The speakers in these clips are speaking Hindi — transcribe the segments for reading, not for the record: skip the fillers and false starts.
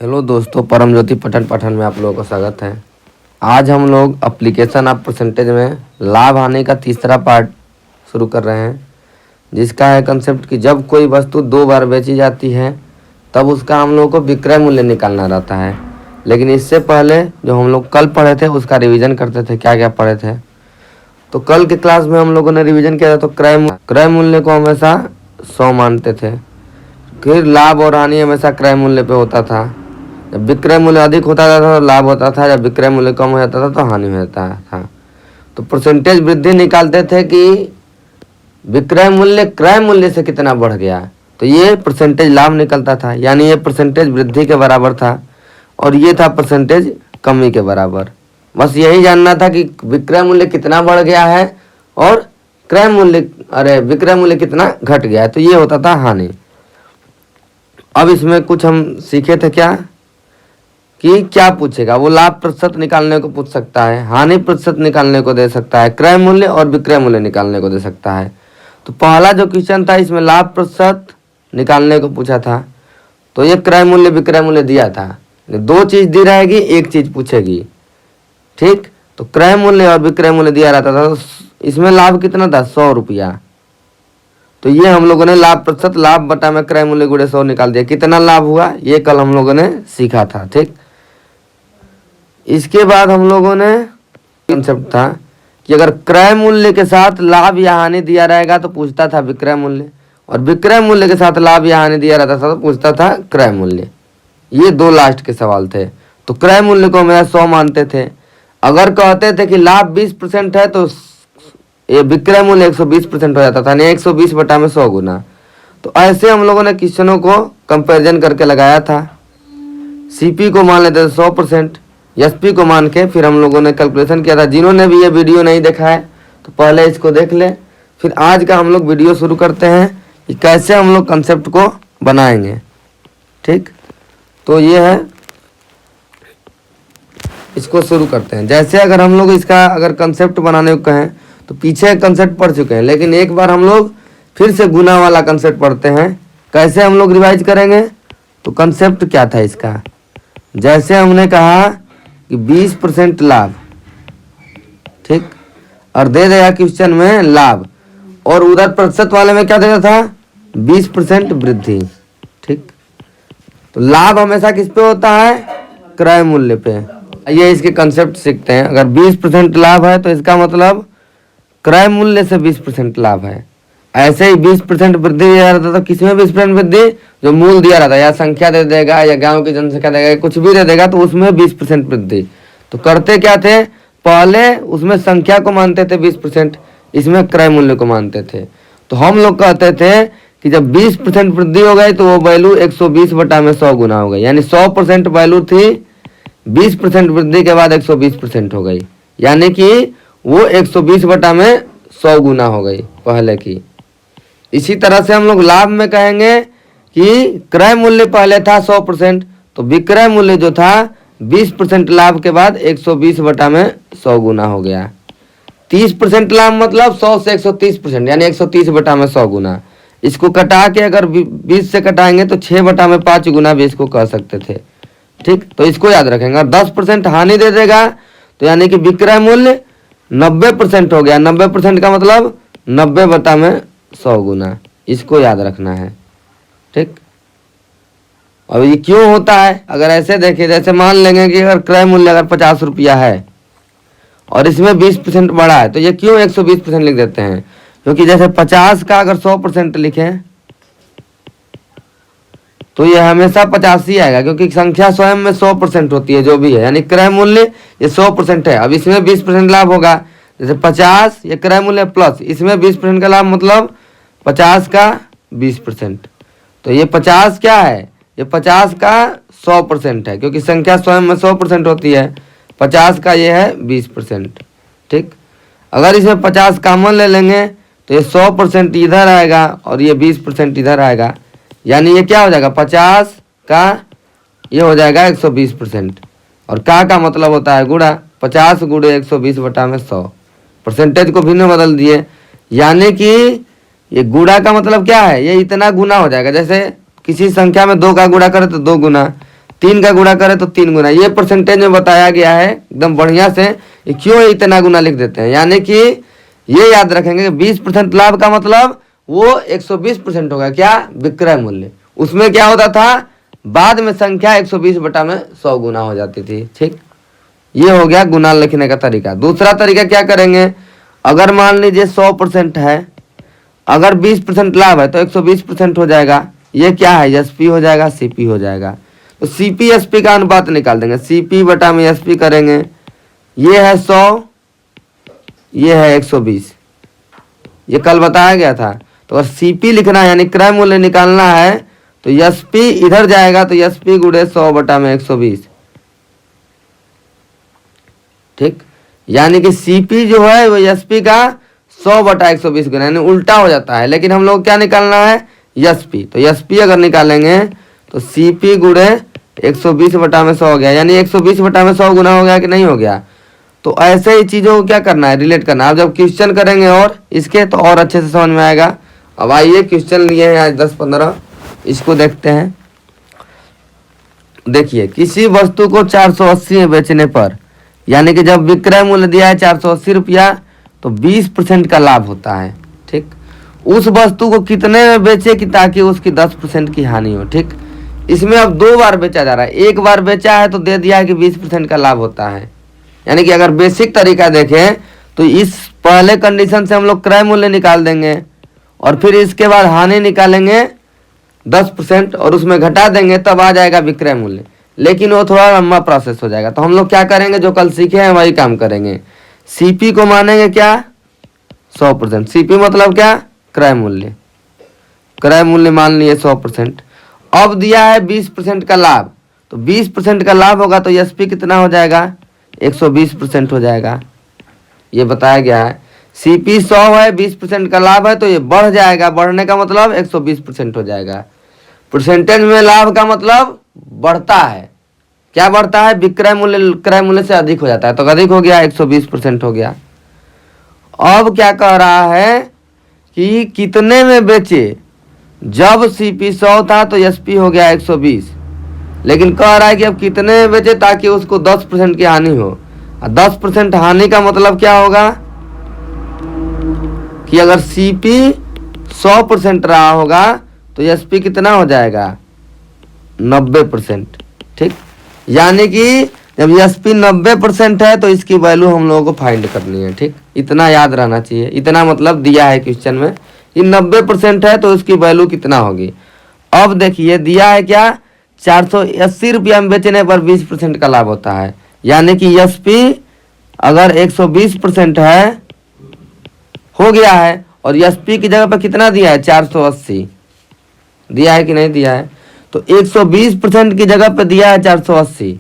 हेलो दोस्तों, परम ज्योति पठन पाठन में आप लोगों का स्वागत है। आज हम लोग एप्लीकेशन ऑफ परसेंटेज में लाभ हानि का तीसरा पार्ट शुरू कर रहे हैं, जिसका है कंसेप्ट कि जब कोई वस्तु दो बार बेची जाती है तब उसका हम लोग को विक्रय मूल्य निकालना रहता है। लेकिन इससे पहले जो हम लोग कल पढ़े थे उसका रिवीजन करते थे। क्या क्या पढ़े थे? तो कल के क्लास में हम लोगों ने रिवीजन किया था। तो क्रय मूल्य को हमेशा 100 मानते थे। फिर लाभ और हानि हमेशा क्रय मूल्य पे होता था। जब विक्रय मूल्य अधिक होता था तो लाभ होता था, जब विक्रय मूल्य कम हो जाता था तो हानि हो जाता था। तो परसेंटेज वृद्धि निकालते थे कि विक्रय मूल्य क्रय मूल्य से कितना बढ़ गया, तो ये परसेंटेज लाभ निकलता था, यानी ये परसेंटेज वृद्धि के बराबर था और ये था परसेंटेज कमी के बराबर। बस यही जानना था कि विक्रय मूल्य कितना बढ़ गया है और विक्रय मूल्य कितना घट गया है, तो ये होता था हानि। अब इसमें कुछ हम सीखे थे कि क्या पूछेगा। वो लाभ प्रतिशत निकालने को पूछ सकता है, हानि प्रतिशत निकालने को दे सकता है, क्रय मूल्य और विक्रय मूल्य निकालने को दे सकता है। तो पहला जो क्वेश्चन था इसमें लाभ प्रतिशत निकालने को पूछा था, तो ये क्रय मूल्य विक्रय मूल्य दिया था। दो चीज दी रहेगी, एक चीज पूछेगी, ठीक। तो क्रय मूल्य और विक्रय मूल्य दिया रहता था। तो इसमें लाभ कितना था? 100 रुपया। तो ये हम लोगों ने लाभ प्रतिशत लाभ बटा में क्रय मूल्य गुणे 100 निकाल दिया। कितना लाभ हुआ ये कल हम लोगों ने सीखा था, ठीक। इसके बाद हम लोगों ने कंसेप्ट था कि अगर क्रय मूल्य के साथ लाभ या हानि दिया रहेगा तो पूछता था विक्रय मूल्य, और विक्रय मूल्य के साथ लाभ या हानि दिया रहता था तो पूछता था क्रय मूल्य। ये दो लास्ट के सवाल थे। तो क्रय मूल्य को हमें 100 मानते थे। अगर कहते थे कि लाभ 20% है तो ये विक्रय मूल्य 120% हो जाता था, यानी 120 बटा में 100 गुना। तो ऐसे हम लोगों ने क्वेश्चनों को कंपैरिजन करके लगाया था। सीपी को मान लेते थे 100%, एसपी को मान के फिर हम लोगों ने कैलकुलेशन किया था। जिन्होंने भी ये वीडियो नहीं देखा है तो पहले इसको देख ले। फिर आज का हम लोग वीडियो शुरू करते हैं कि कैसे हम लोग कंसेप्ट को बनाएंगे, ठीक। तो ये है, इसको शुरू करते हैं। जैसे अगर हम लोग इसका अगर कंसेप्ट बनाने को कहें तो पीछे कंसेप्ट पढ़ चुके हैं, लेकिन एक बार हम लोग फिर से गुना वाला कंसेप्ट पढ़ते हैं। कैसे हम लोग रिवाइज करेंगे? तो कंसेप्ट क्या था इसका? जैसे हमने कहा कि 20% लाभ, ठीक, और दे दिया क्वेश्चन में लाभ, और उधर प्रतिशत वाले में क्या देता था? 20% वृद्धि, ठीक। तो लाभ हमेशा किस पे होता है? क्रय मूल्य पे। ये इसके कंसेप्ट सीखते हैं। अगर 20% लाभ है तो इसका मतलब क्रय मूल्य से 20% लाभ है। ऐसे ही 20% वृद्धि दिया रहता था। किसमें 20% वृद्धि? जो मूल दिया रहता है, या संख्या दे देगा या गांव की जनसंख्या देगा, कुछ भी दे देगा, तो उसमें 20% वृद्धि। तो करते क्या थे? पहले उसमें संख्या को मानते थे 20%, इसमें क्रय मूल्य को मानते थे। तो हम लोग कहते थे कि जब 20% वृद्धि हो गई तो वो वैल्यू 120 बटा में 100 गुना हो गई, यानी 100% वैल्यू थी, 20% वृद्धि के बाद 120% हो गई, यानी कि वो 120 बटा में 100 गुना हो गई पहले की। इसी तरह से हम लोग लाभ में कहेंगे कि क्रय मूल्य पहले था 100%, तो विक्रय मूल्य जो था 20% लाभ के बाद 120 बटा में 100 गुना हो गया। 30% लाभ मतलब 100 से 130%, यानी 130 बटा में 100 गुना। इसको कटा के अगर 20 से कटाएंगे तो 6 बटा में 5 गुना भी इसको कह सकते थे, ठीक। तो इसको याद रखेंगे। और 10% हानि दे देगा तो यानी कि विक्रय मूल्य 90% हो गया। 90% का मतलब 90 बटा में 100 गुना, इसको याद रखना है, ठीक। अब ये क्यों होता है? अगर ऐसे देखिए, जैसे मान लेंगे कि अगर क्रय मूल्य अगर 50 रुपया है और इसमें 20% बढ़ा है, तो ये क्यों 120% लिख देते हैं? क्योंकि जैसे 50 का अगर 100% लिखें तो ये हमेशा 50 ही आएगा, क्योंकि संख्या स्वयं में 100% होती है जो भी है, यानी क्रय मूल्य ये 100% है। अब इसमें 20% लाभ होगा, जैसे 50 ये क्रय मूल्य प्लस इसमें 20% का लाभ, मतलब 50 का 20%। तो ये 50 क्या है? ये 50 का 100% है, क्योंकि संख्या स्वयं में 100% होती है। 50 का ये है 20%, ठीक। अगर इसमें 50 कॉमन ले लेंगे तो ये 100% इधर आएगा और ये 20% इधर आएगा, यानी ये क्या हो जाएगा? 50 का ये हो जाएगा 120%, और का मतलब होता है गुणा। 50 गुणे 120 बटा में 100, परसेंटेज को भिन्न बदल दिए, यानी कि ये गुणा का मतलब क्या है? ये इतना गुना हो जाएगा। जैसे किसी संख्या में 2 का गुणा करें तो 2 गुना, 3 का गुणा करें तो 3 गुना, ये परसेंटेज में बताया गया है एकदम बढ़िया से। क्यों इतना गुना लिख देते हैं, यानी कि ये याद रखेंगे 20% लाभ का मतलब वो 120% होगा क्या, विक्रय मूल्य। उसमें क्या होता था, बाद में संख्या 120 बटा में 100 गुना हो जाती थी। ठीक, ये हो गया गुना लिखने का तरीका। दूसरा तरीका क्या करेंगे, अगर मान लीजिए 100% है, अगर 20% लाभ है तो 120% हो जाएगा। ये क्या है, एसपी हो जाएगा, सीपी हो जाएगा। तो सीपी एसपी का अनुपात निकाल देंगे, सीपी बटा में एसपी करेंगे। ये है 100, ये है 120, ये कल बताया गया था। तो अगर सीपी लिखना है यानी क्रय मूल्य निकालना है तो एसपी इधर जाएगा, तो एसपी गुणे 100 बटा में 120। ठीक, यानी कि सीपी जो है वो एसपी का 100 बटा 120 गुना, यानी उल्टा हो जाता है। लेकिन हम लोग क्या निकालना है, एसपी। तो एसपी अगर निकालेंगे तो सीपी गुणे 120 बटा में 100 हो गया, यानी 120 बटा में 100 गुना हो गया कि नहीं हो गया। तो ऐसे ही चीज़ों को क्या करना है, रिलेट करना है। अब जब क्वेश्चन करेंगे और इसके तो और अच्छे से समझ में आएगा। अब आइए क्वेश्चन लिए हैं आज 10-15, इसको देखते हैं। देखिए, किसी वस्तु को 480 में बेचने पर, यानी कि जब विक्रय मूल्य दिया है 480 रुपया, तो 20% का लाभ होता है। ठीक, उस वस्तु को कितने में बेचे कि ताकि उसकी 10% की हानि हो। ठीक, इसमें अब 2 बार बेचा जा रहा है। एक बार बेचा है तो दे दिया है कि 20% का लाभ होता है। यानी कि अगर बेसिक तरीका देखें तो इस पहले कंडीशन से हम लोग क्रय मूल्य निकाल देंगे और फिर इसके बाद हानि निकालेंगे 10% और उसमें घटा देंगे, तब आ जाएगा विक्रय मूल्य। लेकिन वो थोड़ा लंबा प्रोसेस हो जाएगा। तो हम लोग क्या करेंगे, जो कल सीखे हैं वही काम करेंगे। सीपी को मानेंगे क्या, 100%। सीपी मतलब क्या, क्रय मूल्य। क्रय मूल्य मान लिए 100%। अब दिया है 20% का लाभ, तो 20% का लाभ होगा तो एसपी कितना हो जाएगा, 120% हो जाएगा। ये बताया गया है। सीपी 100 है, 20% का लाभ है तो ये बढ़ जाएगा। बढ़ने का मतलब 120% हो जाएगा। परसेंटेज में लाभ का मतलब बढ़ता है। क्या बढ़ता है, विक्रय मूल्य क्रय मूल्य से अधिक हो जाता है। तो अधिक हो गया, 120% हो गया। अब क्या कह रहा है कि कितने में बेचे, जब सीपी 100 था तो एसपी हो गया 120। लेकिन कह रहा है कि अब कितने में बेचे ताकि उसको 10% की हानि हो। 10% हानि का मतलब क्या होगा कि अगर सीपी 100% रहा होगा तो एसपी कितना हो जाएगा, 90%। ठीक, यानी कि जब एसपी 90% है तो इसकी वैल्यू हम लोगों को फाइंड करनी है। ठीक, इतना याद रहना चाहिए। इतना मतलब दिया है क्वेश्चन में कि 90% है तो इसकी वैल्यू कितना होगी। अब देखिए दिया है क्या, 480 रुपया में बेचने पर 20% का लाभ होता है। यानी कि एसपी अगर 120% है हो गया है और एसपी की जगह पर कितना दिया है, 480 दिया है कि नहीं दिया है। तो 120% की जगह पर दिया है 480।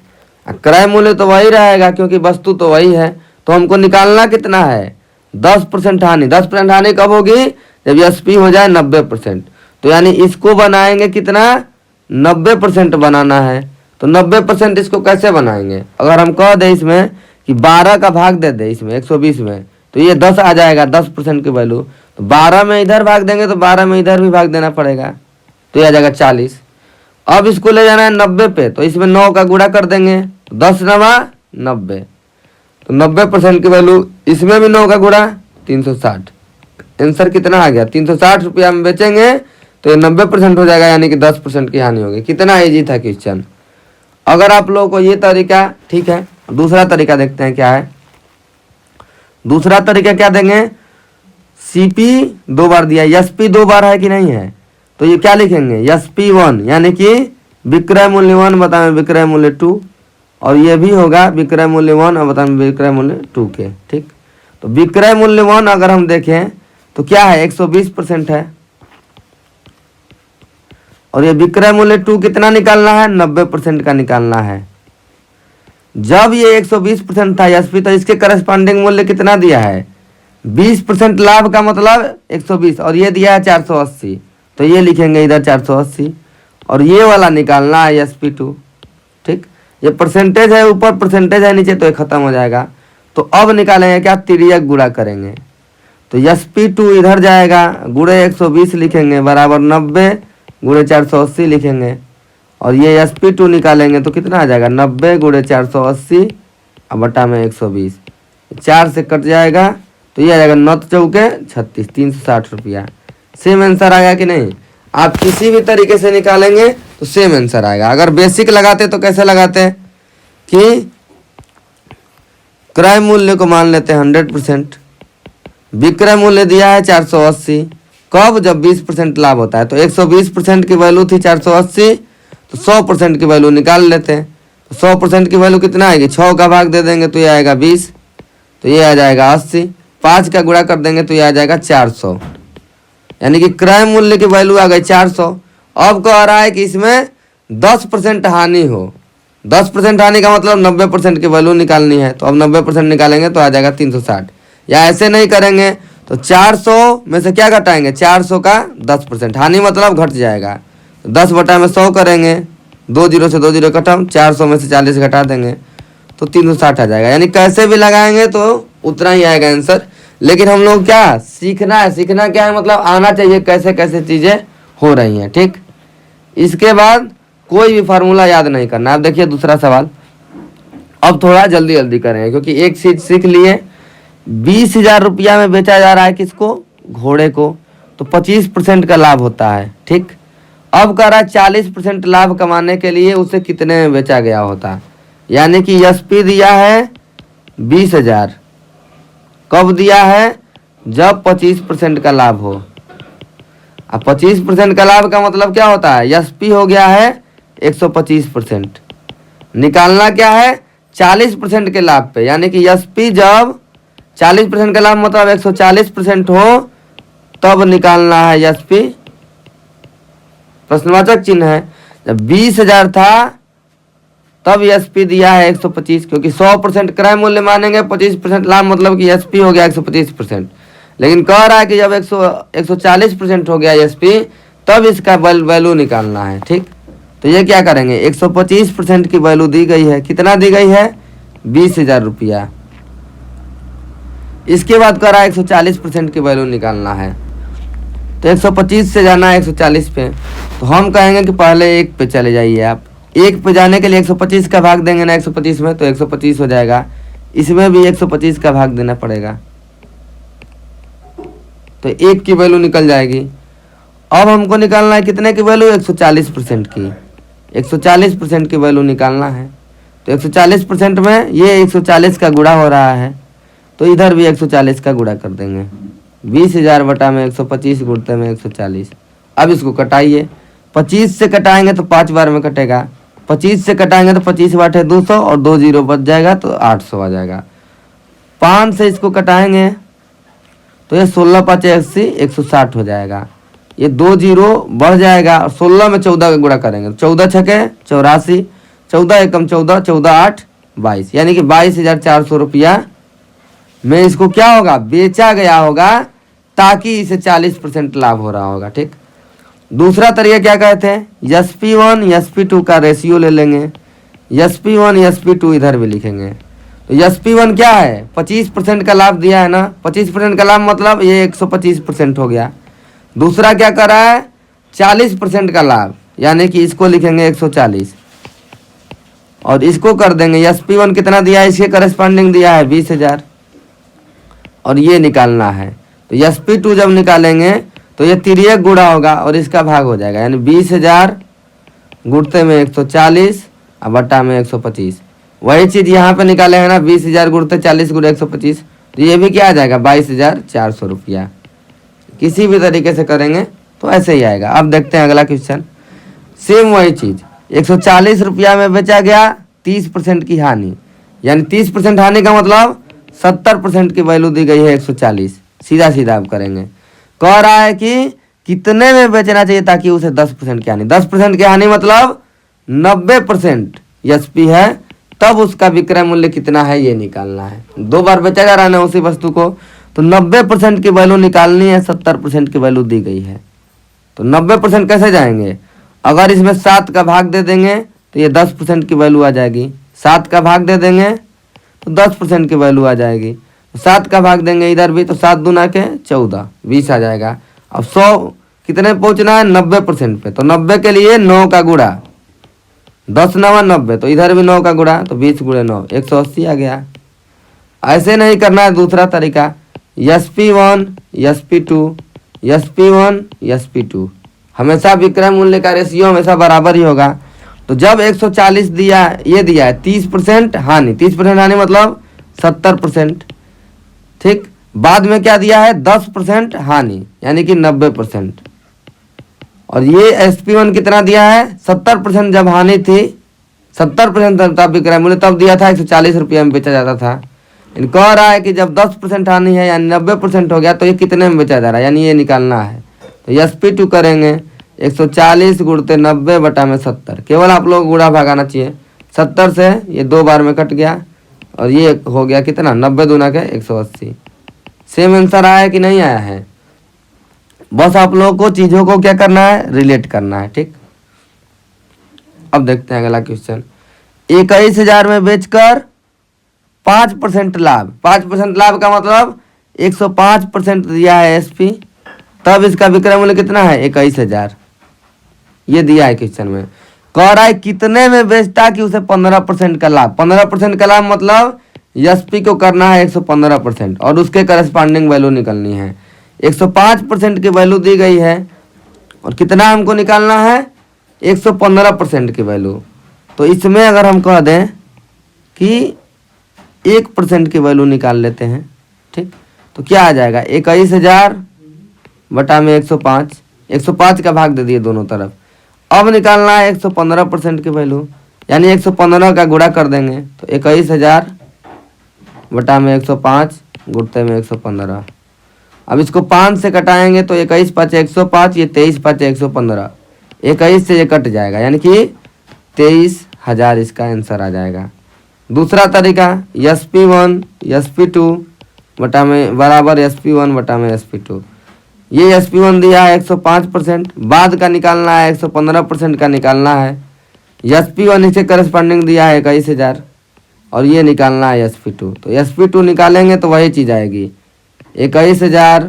क्रय मूल्य तो वही रहेगा क्योंकि वस्तु तो वही है। तो हमको निकालना कितना है, 10% हानि। 10% हानि कब होगी, जब एसपी हो जाए 90%। तो यानी इसको बनाएंगे कितना, 90% बनाना है। तो 90% इसको कैसे बनाएंगे, अगर हम कह दें इसमें कि 12 का भाग दे दे इसमें 120 में, तो ये 10 आ जाएगा, 10% की वैल्यू। तो 12 में इधर भाग देंगे तो 12 में इधर भी भाग देना पड़ेगा, तो ये आ जाएगा 40। अब इसको ले जाना है 90 पे, तो इसमें 9 का गुणा कर देंगे, 10 9 90। तो 90% की वैल्यू, इसमें भी 9 का गुणा 360। आंसर कितना आ गया, 360 रुपया में बेचेंगे तो ये 90% हो जाएगा, यानी कि 10% की हानि होगी। कितना इजी था क्वेश्चन। अगर आप लोगों को ये तरीका ठीक है, दूसरा तरीका देखते हैं क्या है। दूसरा तरीका क्या देंगे, सीपी 2 बार दिया, एसपी 2 बार है कि नहीं है, तो ये क्या लिखेंगे, एसपी 1 यानी कि विक्रय मूल्य 1 बताएं विक्रय मूल्य 2, और ये भी होगा विक्रय मूल्य 1 और बताएं विक्रय मूल्य 2 के। ठीक, तो विक्रय मूल्य 1 अगर हम देखें तो क्या है, 120% है। और ये विक्रय मूल्य 2 कितना निकालना है, 90% का निकालना है। जब ये 120% था एसपी, तो इसके करस्पॉन्डिंग मूल्य कितना दिया है, 20% लाभ का मतलब 120, और ये दिया है 480, तो ये लिखेंगे इधर 480, और ये वाला निकालना है एसपी 2। ठीक, ये परसेंटेज है ऊपर, परसेंटेज है नीचे, तो ये खत्म हो जाएगा। तो अब निकालेंगे क्या, तिर्यक गुणा करेंगे। तो एसपी 2 इधर जाएगा, गुणे 120 लिखेंगे बराबर 90 गुणे 480 लिखेंगे, और ये SP2 निकालेंगे तो कितना आ जाएगा 90 गुणे 480 और बटा में 120, 4 से कट जाएगा तो ये आ जाएगा 9 चौके 36, 360 रुपया। सेम आंसर आया कि नहीं? आप किसी भी तरीके से निकालेंगे तो सेम आंसर आएगा। अगर बेसिक लगाते तो कैसे लगाते हैं कि क्रय मूल्य को मान लेते हैं 100%, विक्रय मूल्य दिया है 480, कब? जब 20% लाभ होता है। तो 120% की वैल्यू थी 480, तो 100% की वैल्यू निकाल लेते हैं। तो 100% की वैल्यू कितना आएगी? 6 का भाग दे देंगे तो ये आएगा 20, तो ये आ जाएगा 80, 5 का गुणा कर देंगे तो ये आ जाएगा 400, यानी कि क्रय मूल्य की वैल्यू आ गई 400। अब कह रहा है कि इसमें 10% हानि हो। 10% हानि का मतलब 90% की वैल्यू निकालनी है, तो अब 90% निकालेंगे तो आ जाएगा 360। या ऐसे नहीं करेंगे तो 400 में से क्या घटाएंगे? 400 का 10%, हानि मतलब घट जाएगा। तो 10 बटा में 100 करेंगे, 2 जीरो से 2 जीरो खत्म, 400 में से 40 घटा देंगे तो 360 आ जाएगा। यानी कैसे भी लगाएंगे तो उतना ही आएगा आंसर। लेकिन हम लोग क्या सीखना है? सीखना क्या है मतलब आना चाहिए कैसे कैसे चीज़ें हो रही हैं, ठीक। इसके बाद कोई भी फार्मूला याद नहीं करना। अब देखिए दूसरा सवाल, अब थोड़ा जल्दी जल्दी करेंगे क्योंकि एक चीज सीख लिए। 20,000 रुपया में बेचा जा रहा है किसको? घोड़े को, तो 25% का लाभ होता है, ठीक। अब कह रहा है 40% लाभ कमाने के लिए उसे कितने में बेचा गया होता? यानी कि SP दिया है 20,000, कब दिया है? जब 25% का लाभ हो। अब 25% का लाभ का मतलब क्या होता है? SP हो गया है 125%, निकालना क्या है? 40% के लाभ पे, यानी कि SP जब 40% का लाभ मतलब 140% हो तब निकालना है SP। प्रश्नवाचक चिन्ह है। जब 20,000 था तब SP दिया है 125, क्योंकि 100% क्रय मूल्य मानेंगे, 25% लाभ मतलब कि SP हो गया 125%। लेकिन कह रहा है कि जब 140% हो गया SP तब इसका वैल्यू निकालना है, ठीक। तो ये क्या करेंगे? 125% की वैल्यू दी गई है, कितना दी गई है? 20,000 रुपया। इसके बाद कह रहा है 140% की वैल्यू निकालना है, तो 125 से जाना है 140 पे। तो हम कहेंगे कि पहले 1 पे चले जाइए आप। 1 पे जाने के लिए 125 का भाग देंगे ना 125 में, तो 125 हो जाएगा। इसमें भी 125 का भाग देना पड़ेगा, तो 1 की वैल्यू निकल जाएगी। अब हमको निकालना है कितने की वैल्यू? 140% की। 140% की वैल्यू निकालना है, तो 140% में ये 140 का गुणा हो रहा है, तो इधर भी 140 का गुणा कर देंगे। 20,000 बटा में 125 गुणते में 140। अब इसको कटाइए, 25 से कटाएंगे तो 5 बार में कटेगा, 25 से कटाएंगे तो 25 बाटे 200 और 2 जीरो बच जाएगा तो 800 आ जाएगा। 5 से इसको कटाएंगे तो ये 16 5 80, 160 हो जाएगा। ये 2 जीरो बढ़ जाएगा और 16 में 14 का गुणा करेंगे, 14 छके 84, 14 एकम 14, 14 8 22, यानी कि 22,400 रुपया में इसको क्या होगा? बेचा गया होगा, ताकि इसे 40% लाभ हो रहा होगा, ठीक। दूसरा तरीका क्या कहते हैं? SP1 SP2 का रेशियो ले लेंगे, SP1 SP2 इधर भी लिखेंगे। तो SP1 क्या है? 25% का लाभ दिया है ना, 25% का लाभ मतलब ये 125% हो गया। दूसरा क्या कर रहा है? 40% का लाभ, यानी कि इसको लिखेंगे 140 और इसको कर देंगे। SP1 कितना दिया है? इसके करस्पॉन्डिंग दिया है 20,000 और ये निकालना है। तो SP2 जब निकालेंगे तो ये तिर्यक गुणा होगा और इसका भाग हो जाएगा, यानी 20,000 गुणते में 140 और बटा में 125। वही चीज़ यहाँ पे निकाले हैं ना, 20,000 गुणते 40 गुणे 125, तो ये भी क्या आ जाएगा? 22,400 रुपया। किसी भी तरीके से करेंगे तो ऐसे ही आएगा। अब देखते हैं अगला क्वेश्चन। सेम वही चीज़, 140 रुपया में बेचा गया, 30% की हानि, यानी 30% हानि का मतलब 70% की वैल्यू दी गई है 140। सीधा सीधा आप करेंगे। कह रहा है कि कितने में बेचना चाहिए ताकि उसे 10% की हानि। 10% की हानि मतलब 90% SP है, तब उसका विक्रय मूल्य कितना है ये निकालना है। 2 बार बेचा जा रहा है ना उसी वस्तु को, तो 90% की वैल्यू निकालनी है, 70% की वैल्यू दी गई है। तो 90% कैसे जाएंगे? अगर इसमें 7 का भाग दे देंगे तो ये 10% की वैल्यू आ जाएगी। 7 का भाग दे देंगे तो 10% की वैल्यू आ जाएगी। 7 का भाग देंगे इधर भी, तो 7 दूना के 14, 20 आ जाएगा। अब 100 कितने पहुंचना है? 90% पे, तो 90 के लिए 9 का गुणा, 10 9 90, तो इधर भी 9 का गुणा, तो 20 गुणे 9 180 आ गया। ऐसे नहीं करना है, दूसरा तरीका SP1 SP2 SP1 SP2, हमेशा विक्रय मूल्य का रेशियो हमेशा बराबर ही होगा। तो जब 140 दिया, ये दिया है 30% हानि, 30% हानि मतलब 70%, ठीक। बाद में क्या दिया है 10% हानि यानी कि 90%, और ये SP1 कितना दिया है 70%, जब हानि थी 70% तब विक्रय मूल्य तब दिया था 140 रुपये में बेचा जाता था। कह रहा है कि जब 10% हानि है यानी 90% हो गया, तो ये कितने में बेचा जा रहा है, यानी ये निकालना है। तो SP2 करेंगे 140 गुणते 90 बटा में 70, केवल आप लोग गुणा भागाना चाहिए, 70 से ये 2 बार में कट गया, और ये हो गया कितना 90 दूना के 180। सेम आंसर आया है कि नहीं आया है? बस आप लोगों को चीज़ों को क्या करना है, रिलेट करना है, ठीक। अब देखते हैं अगला क्वेश्चन। 21,000 में बेचकर 5% लाभ, 5% लाभ का मतलब 105% दिया है SP, तब इसका विक्रय मूल्य कितना है 21,000, ये दिया है क्वेश्चन में। कह रहा है कितने में बेचता कि उसे 15% का लाभ, 15% का लाभ मतलब SP को करना है 115% और उसके करस्पॉन्डिंग वैल्यू निकलनी है। 105% की वैल्यू दी गई है और कितना हमको निकालना है 115% की वैल्यू। तो इसमें अगर हम कह दें कि 1% की वैल्यू निकाल लेते हैं, ठीक, तो क्या आ जाएगा 21,000 बटा में 105, 105 का भाग दे दिए दोनों तरफ। अब निकालना है 115% की वैल्यू, यानी 115 का गुणा कर देंगे, तो 21,000 बटा में 105 गुणते में 115। अब इसको 5 से कटाएंगे तो 21 5 105, ये 23 5 115, 21 से ये कट जाएगा यानी कि 23,000 इसका आंसर आ जाएगा। दूसरा तरीका SP1 SP2 बटा में बराबर SP1 बटा में SP2, ये SP1 दिया है 105%, बाद का निकालना है 115% का निकालना है। SP1 इसे करस्पॉन्डिंग दिया है 21,000 और ये निकालना है SP2, तो SP2 निकालेंगे तो वही चीज़ आएगी 21,000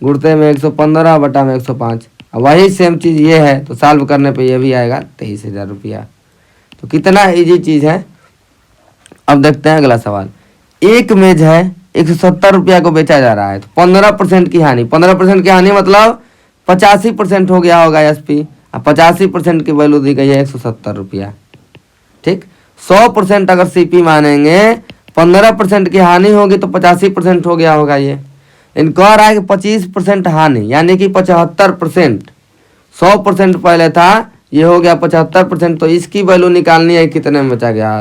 गुणते में 115 बटा में 105, वही सेम चीज़ ये है, तो सॉल्व करने पे ये भी आएगा 23,000 रुपया। तो कितना इजी चीज़ है। अब देखते हैं अगला सवाल। एक मेज है 170 रुपया को बेचा जा रहा है, तो 15% की हानि, 15% की हानि मतलब 85% हो गया होगा SP, अब 85% की वैल्यू दी गई है 170 रुपया, ठीक। 100% अगर CP मानेंगे, 15% की हानि होगी तो 85% हो गया होगा ये। इन कह रहा है कि 25% हानि यानी कि 75%, 100% पहले था, ये हो गया 75%, तो इसकी वैल्यू निकालनी है कितने में बचा गया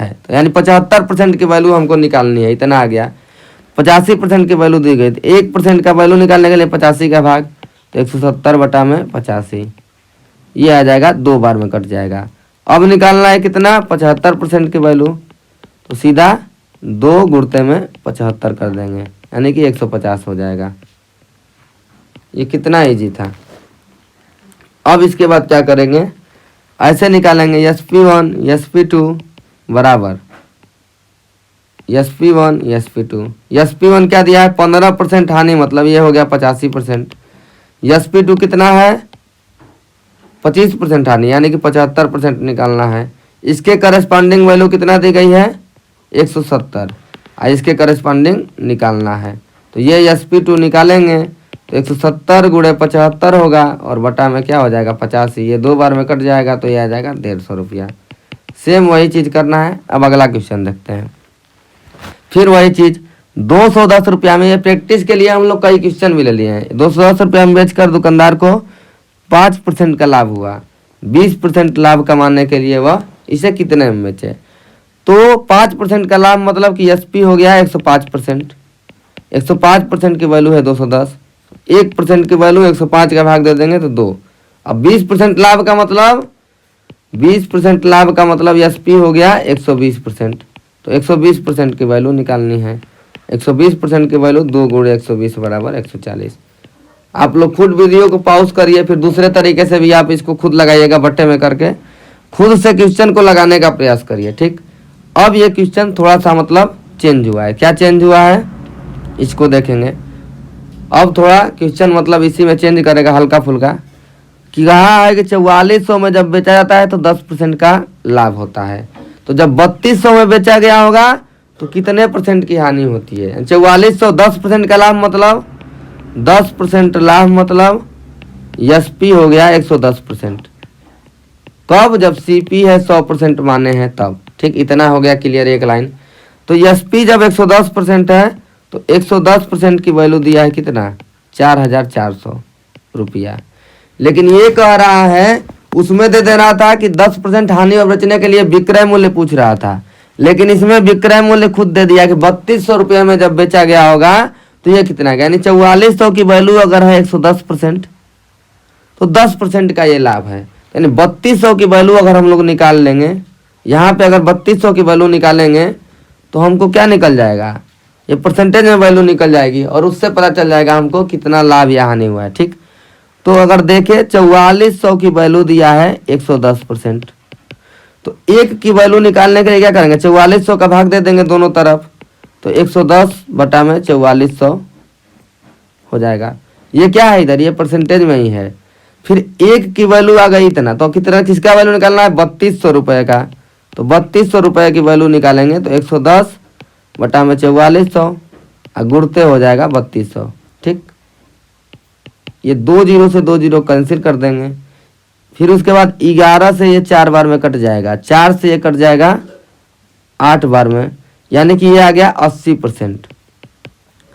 है, तो यानी 75% की वैल्यू हमको निकालनी है, इतना आ गया। 85% की वैल्यू दी गई, तो 1% का वैल्यू निकालने के लिए 85 का भाग, तो 170 बटा में 85, ये आ जाएगा, 2 बार में कट जाएगा। अब निकालना है कितना 75% की वैल्यू, तो सीधा 2 गुणते में 75 कर देंगे यानी कि 150 हो जाएगा। ये कितना इजी था। अब इसके बाद क्या करेंगे, ऐसे निकालेंगे SP1 SP2 बराबर SP1 SP2। SP1 क्या दिया है 15% हानि मतलब ये हो गया 85%। SP2 कितना है 25% हानि यानी कि 75% निकालना है। इसके करस्पॉन्डिंग वैल्यू कितना दी गई है 170, और इसके करस्पॉन्डिंग निकालना है, तो ये SP2 निकालेंगे तो 170 गुणे 75 होगा और बटा में क्या हो जाएगा 85, ये 2 बार में कट जाएगा तो ये आ जाएगा 150 रुपया। सेम वही चीज़ करना है। अब अगला क्वेश्चन देखते हैं। फिर वही चीज़ 210 रुपया में, ये प्रैक्टिस के लिए हम लोग कई क्वेश्चन भी ले लिए हैं। 210 रुपया में बेचकर दुकानदार को 5% का लाभ हुआ, 20% लाभ कमाने के लिए वह इसे कितने में बेचे। तो 5% का लाभ मतलब कि SP हो गया 105%, 105% की वैल्यू है 210, 1% की वैल्यू 105 का भाग दे देंगे तो 2। अब 20% लाभ का मतलब 20% लाभ का मतलब SP हो गया 120%, तो 120% की वैल्यू निकालनी है। 120% की वैल्यू 2 गुणे 120 बराबर 140। आप लोग खुद वीडियो को पॉज करिए, फिर दूसरे तरीके से भी आप इसको खुद लगाइएगा, बट्टे में करके खुद से क्वेश्चन को लगाने का प्रयास करिए, ठीक। अब ये क्वेश्चन थोड़ा सा मतलब चेंज हुआ है। क्या चेंज हुआ है इसको देखेंगे। अब थोड़ा क्वेश्चन मतलब इसी में चेंज करेगा हल्का फुल्का। कि कहा है कि 4400 में जब बेचा जाता है तो 10% का लाभ होता है। तो जब 3200 में बेचा गया होगा तो कितने परसेंट की हानि होती है? 4400 10% का लाभ मतलब 10% लाभ मतलब एसपी हो गया 110%। कब? जब सीपी है 100% माने हैं तब। ठीक, इतना हो गया क्लियर एक लाइन। तो एसपी जब 110% है तो 110% की वैल्यू दिया है कितना? 4400 रुपया। लेकिन ये कह रहा है उसमें दे रहा था कि 10% हानि और बचने के लिए विक्रय मूल्य पूछ रहा था, लेकिन इसमें विक्रय मूल्य खुद दे दिया कि 3200 रुपये में जब बेचा गया होगा तो ये कितना? यानी 4400 की वैल्यू अगर है 110% तो 10% का ये लाभ है। यानी 3200 की वैल्यू अगर हम लोग निकाल लेंगे, यहाँ पे अगर 3200 की वैल्यू निकालेंगे तो हमको क्या निकल जाएगा? ये परसेंटेज में वैल्यू निकल जाएगी और उससे पता चल जाएगा हमको कितना लाभ या हानि हुआ है। ठीक, तो अगर देखें 4400 की वैल्यू दिया है 110%, तो एक की वैल्यू निकालने के लिए क्या करेंगे? 4400 का भाग दे देंगे दोनों तरफ, तो 110 बटा में 4400 हो जाएगा। ये क्या है इधर? ये परसेंटेज में ही है। फिर एक की वैल्यू आ गई इतना, तो कितना किसका वैल्यू निकालना है? 3200 रुपये का। तो 3200 रुपये की वैल्यू निकालेंगे तो 110 बटा में 4400 और गुणते हो जाएगा 3200। ठीक, ये 2 जीरो से 2 जीरो कैंसिल कर देंगे। फिर उसके बाद 11 से ये 4 बार में कट जाएगा, 4 से ये कट जाएगा 8 बार में, यानी कि ये आ गया 80%।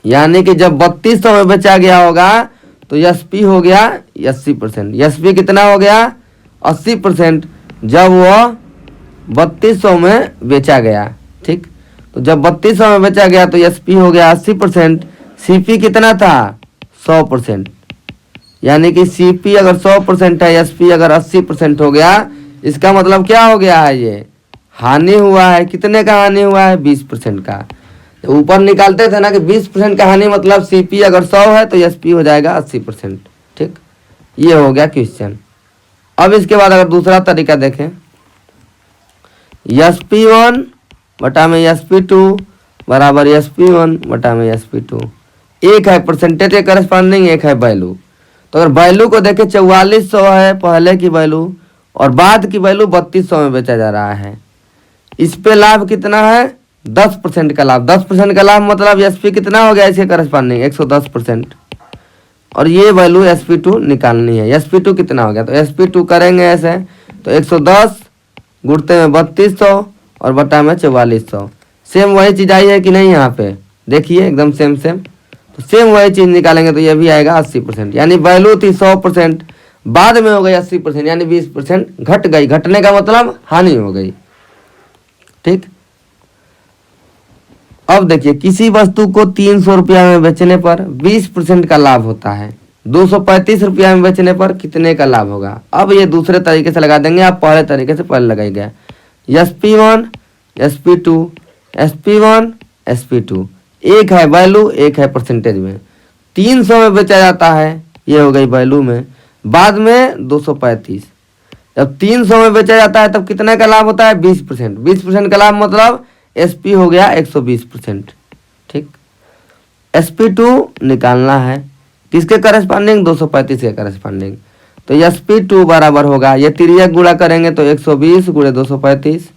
यानी कि जब 3200 में बेचा गया होगा तो एसपी हो गया 80%। एसपी कितना हो गया? 80% जब वो 3200 में बेचा गया। ठीक, तो जब 3200 में बेचा गया तो एसपी हो गया 80%। सीपी कितना था? 100%। यानी कि सीपी अगर 100% है, एसपी अगर 80% हो गया, इसका मतलब क्या हो गया है? ये हानि हुआ है। कितने का हानि हुआ है? 20% का। तो ऊपर निकालते थे ना कि 20% का हानि मतलब सीपी अगर 100 है तो एसपी हो जाएगा 80%। ठीक, ये हो गया क्वेश्चन। अब इसके बाद अगर दूसरा तरीका देखें, SP1 बटा में SP2 बराबर SP1 बटा में SP2। एक है परसेंटेज के करस्पॉन्डिंग, एक है वैल्यू। तो अगर वैल्यू को देखें 4400 है पहले की वैल्यू और बाद की वैल्यू 3200 में बेचा जा रहा है। इस पे लाभ कितना है? 10% का लाभ। 10% का लाभ मतलब एसपी कितना हो गया इसके करस्पॉन्डिंग? 110%। और ये वैल्यू SP2 निकालनी है। SP2 कितना हो गया? तो SP2 करेंगे ऐसे, तो 110 गुणते में 3200 और बटा में 4400। सेम वही चीज़ आई है कि नहीं? यहाँ पे देखिए एकदम सेम सेम। तो सेम वही चीज़ निकालेंगे तो ये भी आएगा 80%। यानी वैल्यू थी 100%, बाद में हो गई 80%, यानी 20% घट गई। घटने का मतलब हानि हो गई। ठीक, अब देखिए किसी वस्तु को 300 रुपया में बेचने पर 20% का लाभ होता है। 235 रुपया में बेचने पर कितने का लाभ होगा? अब ये दूसरे तरीके से लगा देंगे, आप पहले तरीके से पहले लगाइएगा। SP1 SP2 SP1 SP2, एक है वैल्यू एक है परसेंटेज में। 300 में बेचा जाता है, ये हो गई वैल्यू में, बाद में 235। जब 300 में बेचा जाता है तब कितने का लाभ होता है? 20%। 20% का लाभ मतलब SP हो गया 120%। ठीक, SP2 निकालना है किसके करस्पॉन्डिंग? 235 के करस्पॉन्डिंग। तो SP2 बराबर होगा, ये तिर्यक गुणा करेंगे तो 120 गुणे 235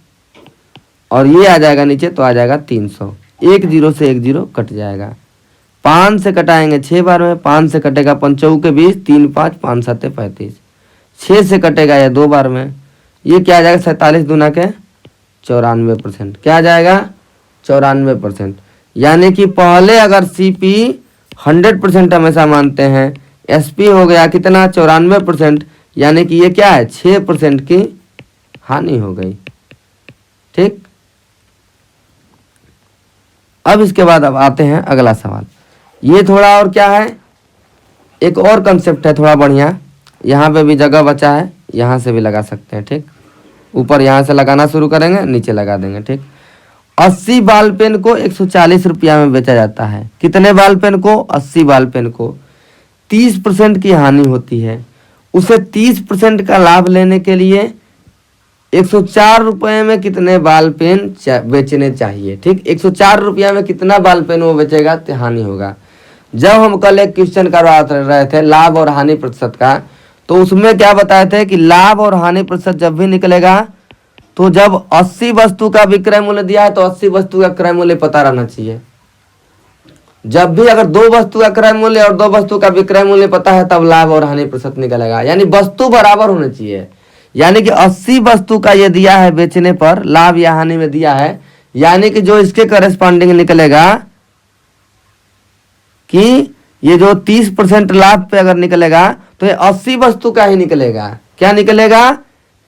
और ये आ जाएगा नीचे तो आ जाएगा 300। एक जीरो से एक जीरो कट जाएगा। 5 से कटाएंगे 6 बार में, 5 से कटेगा 5 चौके के 20, 3 5 5 7 35। 6 से कटेगा ये 2 बार में, ये क्या आ जाएगा? 47 दूना के 94%। क्या आ जाएगा? 94%। यानी कि पहले अगर सीपी 100% हमेशा मानते हैं, एसपी हो गया कितना? 94%। यानी कि ये क्या है? 6% की हानि हो गई। ठीक, अब इसके बाद अब आते हैं अगला सवाल। ये थोड़ा और क्या है, एक और कंसेप्ट है थोड़ा बढ़िया। यहाँ पे भी जगह बचा है, यहाँ से भी लगा सकते हैं। ठीक, ऊपर यहाँ से लगाना शुरू करेंगे, नीचे लगा देंगे। ठीक, 80 बाल पेन को 140 रुपया में बेचा जाता है। कितने बाल पेन को? 80 बाल पेन को। 30% की हानि होती है। उसे 30% का लाभ लेने के लिए 104 रुपये में कितने बाल पेन बेचने चाहिए? ठीक, 104 रुपया में कितना बाल पेन वो बेचेगा तो हानि होगा। जब हम कल एक क्वेश्चन करवा रहे थे लाभ और हानि प्रतिशत का, तो उसमें क्या बताए थे कि लाभ और हानि प्रतिशत जब भी निकलेगा तो जब 80 वस्तु का विक्रय मूल्य दिया है तो 80 वस्तु का क्रय मूल्य पता रहना चाहिए। जब भी अगर 2 वस्तु का क्रय मूल्य और 2 वस्तु का विक्रय मूल्य पता है तब लाभ और हानि प्रतिशत निकलेगा, यानी वस्तु बराबर होनी चाहिए। यानी कि 80 वस्तु का ये दिया है बेचने पर लाभ या हानि में दिया है, यानी कि जो इसके करस्पॉन्डिंग निकलेगा कि ये जो 30% लाभ पे अगर निकलेगा तो ये 80 वस्तु का ही निकलेगा। क्या निकलेगा?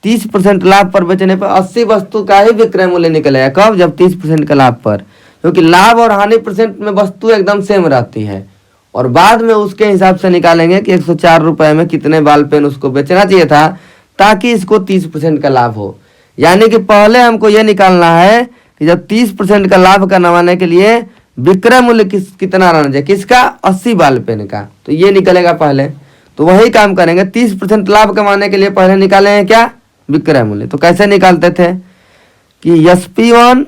30% लाभ पर बेचने पर 80 वस्तु का ही विक्रय मूल्य निकलेगा। कब? जब 30% का लाभ पर, क्योंकि लाभ और हानि परसेंट में वस्तु एकदम सेम रहती है। और बाद में उसके हिसाब से निकालेंगे कि 104 रुपए में कितने बाल पेन उसको बेचना चाहिए था ताकि इसको 30% का लाभ हो। यानी कि पहले हमको ये निकालना है कि जब 30% का लाभ कमाने के लिए विक्रय मूल्य कितना रहना चाहिए, किसका? 80 बाल पेन का। तो ये निकलेगा पहले, तो वही काम करेंगे। 30% लाभ कमाने के लिए पहले निकालेंगे क्या? विक्रय मूल्य। तो कैसे निकालते थे कि SP1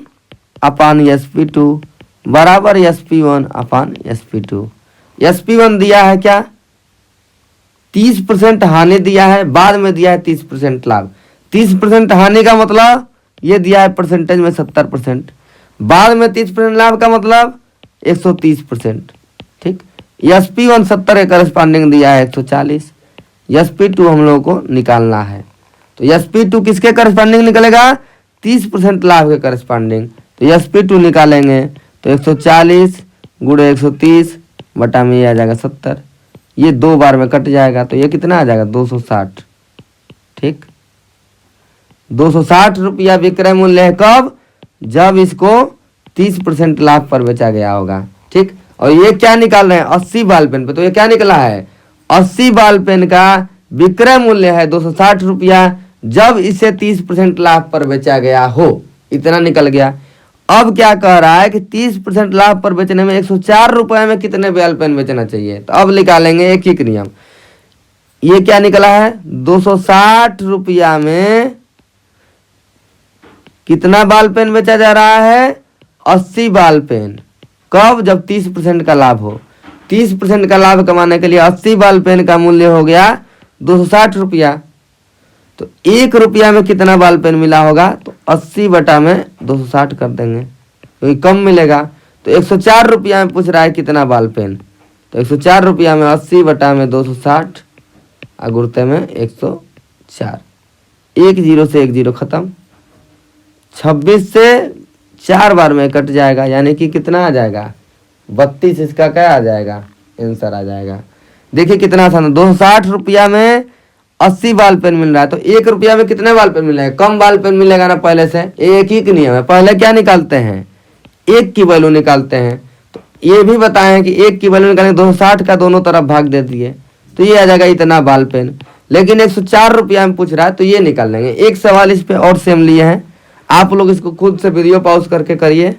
अपान SP2 बराबर SP1 अपान SP2। SP1 दिया है क्या? 30% हानि दिया है, बाद में दिया है 30% लाभ। 30% हानि का मतलब ये दिया है परसेंटेज में 70%, बाद में 30% लाभ का मतलब 130%। ठीक, SP1 70 के करस्पॉन्डिंग दिया है 140। SP2 हम लोगों को निकालना है, तो SP2 किसके करस्पॉन्डिंग निकलेगा? 30% लाभ के करस्पॉन्डिंग। तो SP2 निकालेंगे तो 140 गुणे 130 बटा में ये आ जाएगा 70। ये 2 बार में कट जाएगा तो ये कितना आ जाएगा? 260। ठीक, 260 रुपया विक्रय मूल्य है। कब? जब इसको 30% लाभ पर बेचा गया होगा। ठीक, और ये क्या निकाल रहे हैं? 80 बाल पेन पे। तो ये क्या निकला है? 80 बाल पेन का विक्रय मूल्य है 260 रुपया जब इसे 30% लाभ पर बेचा गया हो, इतना निकल गया। अब क्या कह रहा है कि 30% लाभ पर बेचने में 104 रुपए में कितने बाल पेन बेचना चाहिए। तो अब निकालेंगे एक ही नियम। ये क्या निकला है? 260 रुपया में कितना बाल पेन बेचा जा रहा है? 80 बाल पेन। कब? जब 30% का लाभ हो। 30% का लाभ कमाने के लिए 80 बाल पेन का मूल्य हो गया 260 रुपया। तो 1 रुपया में कितना बाल पेन मिला होगा? तो 80 बटा में 260 कर देंगे, क्योंकि कम मिलेगा। तो 104 रुपया में पूछ रहा है कितना बाल पेन, तो 104 रुपया में 80 बटा में 260 गुणते में 104। 1 0 से 1 0 खत्म। 26 से 4 बार में कट जाएगा, यानी कि कितना आ जाएगा? 32। इसका क्या आ जाएगा? आंसर आ जाएगा। देखिए कितना आसान। 260 रुपया में 80 बाल पेन मिल रहा है, तो 1 रुपया में कितने बाल पेन मिलेगा? कम बाल पेन मिलेगा ना पहले से। एक ही नियम है, पहले क्या निकालते हैं? 1 की वैल्यू निकालते हैं। तो ये भी बताए कि 1 की वैल्यू निकालेंगे, 260 का दोनों तरफ भाग दे दिए तो ये आ जाएगा इतना बाल पेन। लेकिन 104 रुपया में पूछ रहा है तो ये निकाल लेंगे। एक सवाल इस पे और सेम लिए हैं, आप लोग इसको खुद से वीडियो पॉज करके करिए,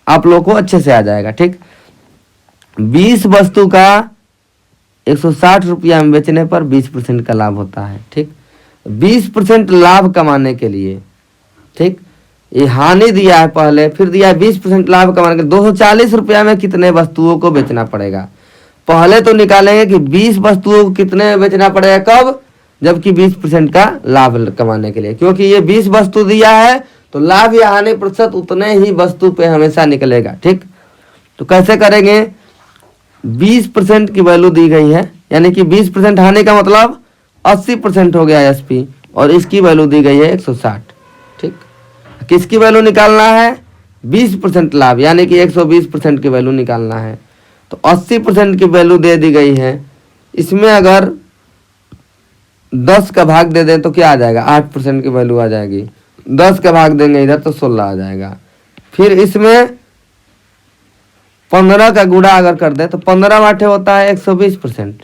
आप लोग को अच्छे से आ जाएगा। ठीक, 20 वस्तु का 160 रुपया में बेचने पर 20% का लाभ होता है। ठीक, 20% लाभ कमाने के लिए, ठीक, ये हानि दिया है पहले, फिर दिया है 20% लाभ कमाने के लिए 240 रुपया में कितने वस्तुओं को बेचना पड़ेगा। पहले तो निकालेंगे कि 20 वस्तुओं को कितने में बेचना पड़ेगा। कब? जबकि 20% का लाभ कमाने के लिए, क्योंकि ये 20 वस्तु दिया है तो लाभ या हानि प्रतिशत उतने ही वस्तु पे हमेशा निकलेगा। ठीक, तो कैसे करेंगे? 20% की वैल्यू दी गई है, यानी कि 20% हानि का मतलब 80% हो गया SP, और इसकी वैल्यू दी गई है 160। ठीक, किसकी वैल्यू निकालना है? 20% लाभ, यानी कि 120% की वैल्यू निकालना है। तो 80% की वैल्यू दे दी गई है। इसमें अगर 10 का भाग दे दें तो क्या आ जाएगा? 8% की वैल्यू आ जाएगी। 10 का भाग देंगे इधर तो 16 आ जाएगा। फिर इसमें 15 का गुणा अगर कर दे तो 15 वाटे होता है 120%,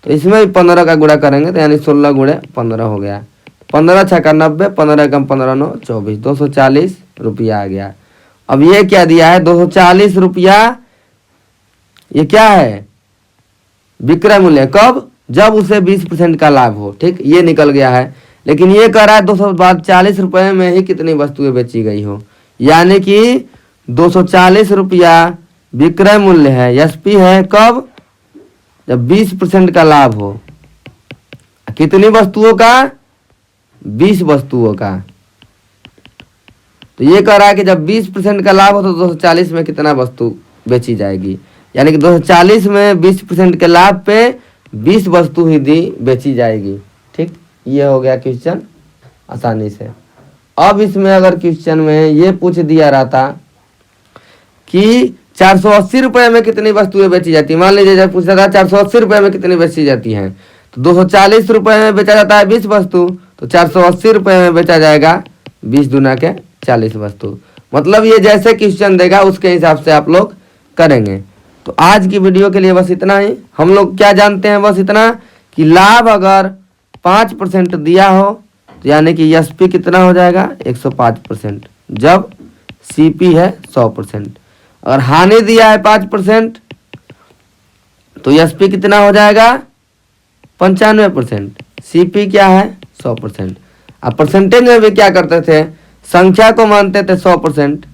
तो इसमें भी 15 का गुणा करेंगे तो यानी 16 गुणे 15 हो गया। 15 छक्का 90, 15 कम 15 9 24, 240 रुपया आ गया। अब ये क्या दिया है? 240 रुपया, ये क्या है? विक्रय मूल्य। कब? जब उसे 20% का लाभ हो। ठीक, ये निकल गया है। लेकिन ये कह रहा है 240 रुपये में ही कितनी वस्तुएं बेची गई हो, यानी कि 240 रुपया विक्रय मूल्य है, SP है। कब? जब 20% का लाभ हो। कितनी वस्तुओं का? 20 वस्तुओं का। तो ये कह रहा है कि जब 20% का लाभ हो तो 240 में कितना वस्तु बेची जाएगी, यानी कि 240 में 20% के लाभ पे 20 वस्तु ही बेची जाएगी। ठीक, ये हो गया क्वेश्चन आसानी से। अब इसमें अगर क्वेश्चन में ये पूछ दिया रहता कि 480 रुपये में कितनी वस्तुएं बेची जाती है, मान लीजिए जब पूछा था 480 रुपये में कितनी बेची जाती हैं, तो 240 रुपये में बेचा जाता है 20 वस्तु, तो 480 रुपये में बेचा जाएगा 20 दूना के 40 वस्तु। मतलब ये जैसे क्वेश्चन देगा उसके हिसाब से आप लोग करेंगे। तो आज की वीडियो के लिए बस इतना ही। हम लोग क्या जानते हैं, बस इतना कि लाभ अगर 5% दिया हो तो यानी कि एसपी कितना हो जाएगा 105%, जब सीपी है 100%। अगर हानि दिया है 5% तो एसपी कितना हो जाएगा 95%, सीपी क्या है 100%। अब परसेंटेज में भी क्या करते थे, संख्या को मानते थे 100%,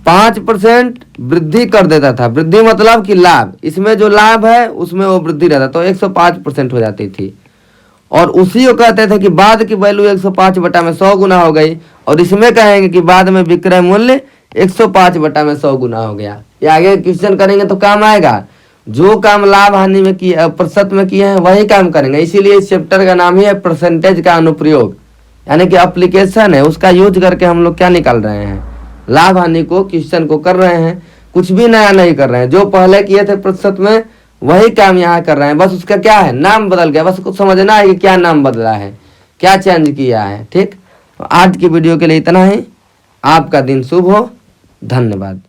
5% वृद्धि कर देता था। वृद्धि मतलब कि लाभ, इसमें जो लाभ है उसमें वो वृद्धि रहता, तो 105% हो जाती थी। और उसी को कहते थे कि बाद की वैल्यू 105/100 गुना हो गई, और इसमें कहेंगे कि बाद में विक्रय मूल्य 105/100 गुना हो गया। ये आगे क्वेश्चन करेंगे तो काम आएगा। जो काम लाभ हानि में किए, प्रतिशत में किए हैं वही काम करेंगे। इसीलिए इस चैप्टर का नाम ही है परसेंटेज का अनुप्रयोग, यानी कि एप्लीकेशन है, उसका यूज करके हम लोग क्या निकाल रहे हैं, लाभ हानि को क्वेश्चन को कर रहे हैं। कुछ भी नया नहीं कर रहे हैं, जो पहले किए थे प्रतिशत में वही काम यहाँ कर रहे हैं, बस उसका क्या है नाम बदल गया। बस कुछ समझना है कि क्या नाम बदला है, क्या चेंज किया है। ठीक, आज की वीडियो के लिए इतना ही। आपका दिन शुभ हो, धन्यवाद।